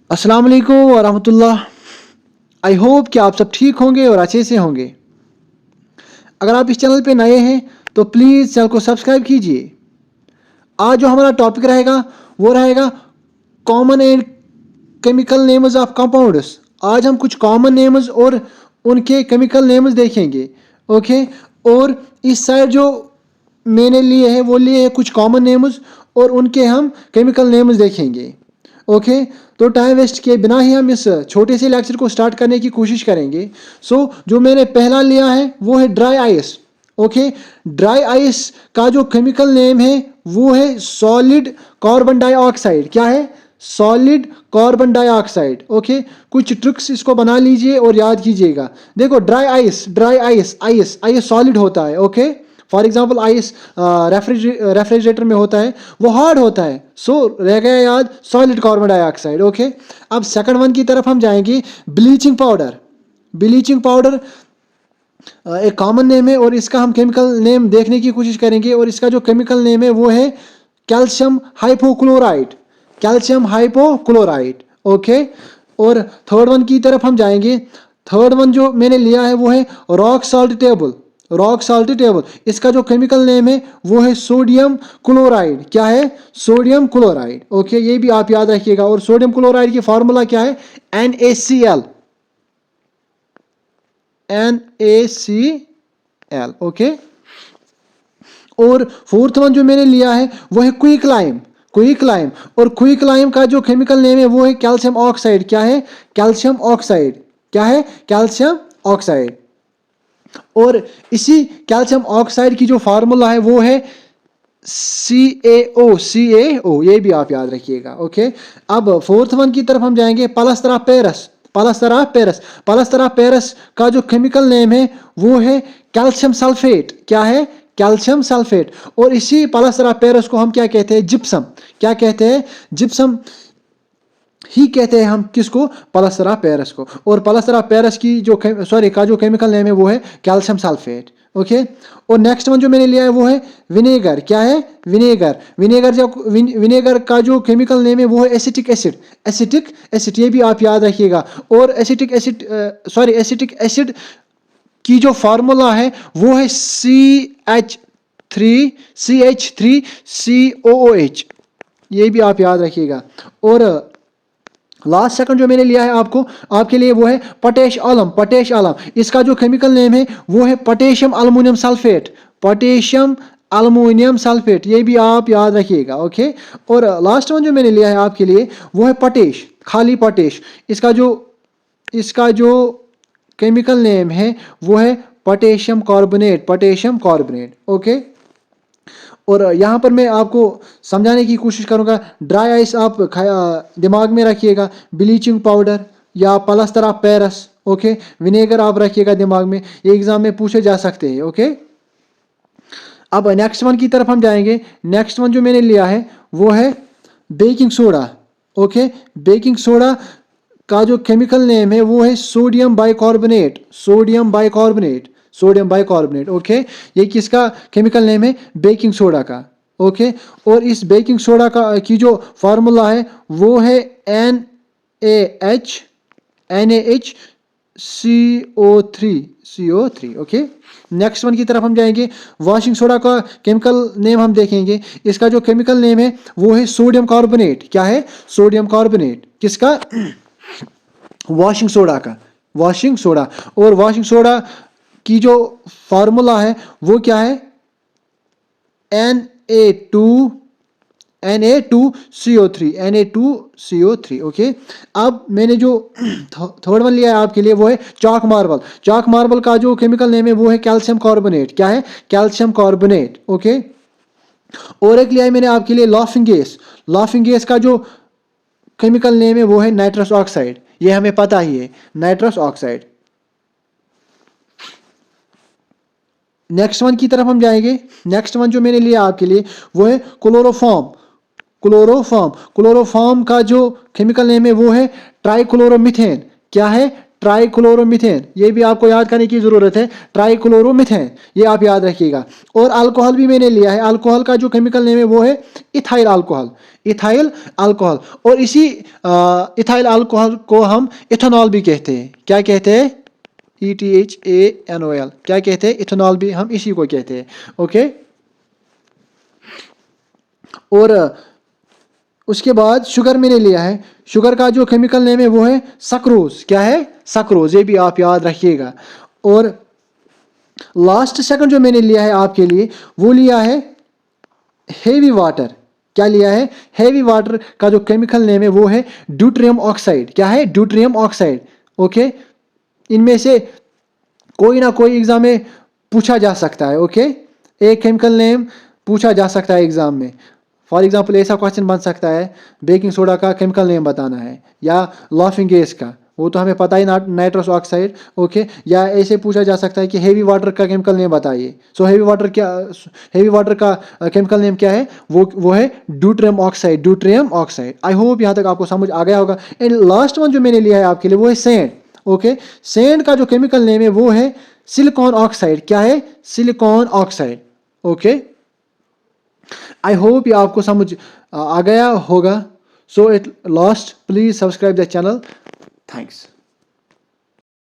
अस्सलाम वालेकुम वरहमतुल्लाह। I hope कि आप सब ठीक होंगे और अच्छे से होंगे। अगर आप इस चैनल पे नए हैं तो प्लीज़ चैनल को सब्सक्राइब कीजिए। आज जो हमारा टॉपिक रहेगा वो रहेगा common and chemical names of compounds. आज हम कुछ कॉमन नेम्स और उनके केमिकल नेम्स देखेंगे। ओके। और इस साइड जो मैंने लिए हैं वो लिए हैं कुछ कॉमन नेम्स और उनके हम केमिकल नेम्स देखेंगे। ओके। तो टाइम वेस्ट किए बिना ही हम इस छोटे से लेक्चर को स्टार्ट करने की कोशिश करेंगे। जो मैंने पहला लिया है वो है dry ice. Okay. Dry ice का जो केमिकल नेम है वो है सॉलिड कार्बन डाइऑक्साइड। क्या है? Solid carbon dioxide. ओके। कुछ ट्रिक्स इसको बना लीजिए और याद कीजिएगा। देखो dry ice, dry ice, ice ice solid होता है। Okay. For example ice refrigerator में होता है, वो हार्ड होता है। रह गया याद सॉलिड कार्बन डाइऑक्साइड। ओके। अब सेकंड वन की तरफ हम जाएंगे। Bleaching powder. ब्लीचिंग पाउडर एक कॉमन नेम है और इसका हम केमिकल नेम देखने की कोशिश करेंगे और इसका जो केमिकल नेम है वो है calcium hypochlorite. Calcium hypochlorite. Okay. और थर्ड वन की तरफ हम जाएंगे। थर्ड वन जो मैंने लिया है वो है rock salt table. Rock salt table, इसका जो केमिकल नेम है वो है सोडियम क्लोराइड। क्या है? Sodium chloride. ओके। ये भी आप याद रखिएगा। और सोडियम क्लोराइड की फार्मूला क्या है? NaCl। NaCl। ओके। और फोर्थ वन जो मैंने लिया है वो है क्विक लाइम। क्विक लाइम, और क्विक लाइम का जो केमिकल नेम है वो है कैल्शियम ऑक्साइड। क्या है? Calcium oxide. क्या है? Calcium oxide. और इसी कैल्शियम ऑक्साइड की जो फार्मूला है वो है CaO। CaO, ये भी आप याद रखिएगा। ओके। अब फोर्थ वन की तरफ हम जाएंगे। Plaster of Paris. Plaster of Paris. Plaster of Paris का जो केमिकल नेम है वो है कैल्शियम सल्फेट। क्या है? Calcium sulphate. और इसी प्लास्टर ऑफ पेरिस को हम क्या कहते हैं? जिप्सम। क्या कहते हैं? जिप्सम ही कहते हैं हम किसको? प्लास्टर ऑफ पेरिस को। और प्लास्टर ऑफ पेरिस की जो का जो केमिकल नेम है वो है कैल्शियम सल्फेट। ओके। और नेक्स्ट वन जो मैंने लिया है वो है विनेगर। क्या है? विनेगर। विनेगर का जो केमिकल नेम है वो है एसिटिक एसिड। एसिटिक एसिड, ये भी आप याद रखिएगा। और एसिटिक एसिड की जो फार्मूला है वो है CH3COOH। ये भी आप याद रखिएगा। और लास्ट सेकंड जो मैंने लिया है आपके लिए वो है पोटेश आलम। पोटेश आलम, इसका जो केमिकल नेम है वो है potassium aluminium sulphate. Potassium aluminium sulphate, ये भी आप याद रखिएगा। ओके। और लास्ट वन जो मैंने लिया है आपके लिए वो है पोटेश, खाली पोटेश। इसका जो केमिकल नेम है वो है potassium carbonate. Potassium carbonate. Okay. और यहाँ पर मैं आपको समझाने की कोशिश करूँगा। ड्राई आइस आप दिमाग में रखिएगा, ब्लीचिंग पाउडर या plaster of Paris. Okay. Vinegar आप रखिएगा दिमाग में, ये एग्जाम में पूछे जा सकते हैं। ओके। अब नेक्स्ट वन की तरफ हम जाएंगे। नेक्स्ट वन जो मैंने लिया है वो है baking soda. Okay. Baking soda का जो केमिकल नेम है वो है sodium bicarbonate. Sodium bicarbonate. Sodium bicarbonate. Okay. ये किसका केमिकल नेम है? बेकिंग सोडा का। ओके। और इस बेकिंग सोडा की जो फार्मूला है वो है NaHCO3। ओके। नेक्स्ट वन की तरफ हम जाएंगे। वॉशिंग सोडा का केमिकल नेम हम देखेंगे। इसका जो केमिकल नेम है वो है सोडियम कार्बोनेट। क्या है? Sodium carbonate. किसका? वॉशिंग सोडा का। Washing soda. और वॉशिंग सोडा की जो फार्मूला है वो क्या है? Na2CO3। Na2CO3। ओके। अब मैंने जो थर्ड वन लिया है आपके लिए वो है चॉक मार्बल। चॉक मार्बल का जो केमिकल नेम है वो है कैल्शियम कार्बोनेट। क्या है? Calcium carbonate. ओके। और एक लिया है मैंने आपके लिए लाफिंग गैस। लाफिंग गैस का जो केमिकल नेम है वो है नाइट्रस ऑक्साइड। ये हमें पता ही है, नाइट्रस ऑक्साइड। नेक्स्ट वन की तरफ हम जाएंगे। नेक्स्ट वन जो मैंने लिया आपके लिए वो है क्लोरोफॉर्म। क्लोरोफॉर्म। क्लोरोफॉर्म का जो केमिकल नेम है वो है ट्राइक्लोरोमीथेन। क्या है? ट्राइक्लोरोमीथेन। ये भी आपको याद करने की जरूरत है, ट्राइक्लोरोमीथेन, ये आप याद रखिएगा। और अल्कोहल भी मैंने लिया है। अल्कोहल का जो केमिकल नेम है वो है इथाइल अल्कोहल। Ethyl alcohol. और इसी इथाइल अल्कोहल को हम इथेनॉल भी कहते हैं। क्या कहते हैं? ETHANOL। क्या कहते हैं? इथेनॉल भी हम इसी को कहते हैं। ओके। और उसके बाद शुगर मैंने लिया है। शुगर का जो केमिकल नेम है वो है सक्रोज। क्या है? सक्रोज। ये भी आप याद रखिएगा। और लास्ट सेकंड जो मैंने लिया है आपके लिए, वो लिया है हेवी वाटर। क्या लिया है? हेवी वाटर का जो केमिकल नेम है वो है ड्यूटेरियम ऑक्साइड। क्या है? Deuterium oxide. ओके। इनमें से कोई ना कोई एग्जाम में पूछा जा सकता है। ओके। एक केमिकल नेम पूछा जा सकता है एग्जाम में। फॉर एग्जाम्पल ऐसा क्वेश्चन बन सकता है, बेकिंग सोडा का केमिकल नेम बताना है, या लाफिंग गैस का, वो तो हमें पता ही, नाइट्रस ऑक्साइड। ओके। या ऐसे पूछा जा सकता है कि हेवी वाटर का केमिकल नेम बताइए। सो हेवी वाटर का केमिकल नेम क्या है? वो है deuterium oxide. Deuterium oxide. I hope यहाँ तक आपको समझ आ गया होगा। एंड लास्ट वन जो मैंने लिया है आपके लिए वो है सैंड। ओके। सैंड का जो केमिकल नेम है वो है सिलिकॉन ऑक्साइड। क्या है? Silicon oxide. Okay. I hope ये आपको समझ आ गया होगा। So at last please subscribe the channel. Thanks.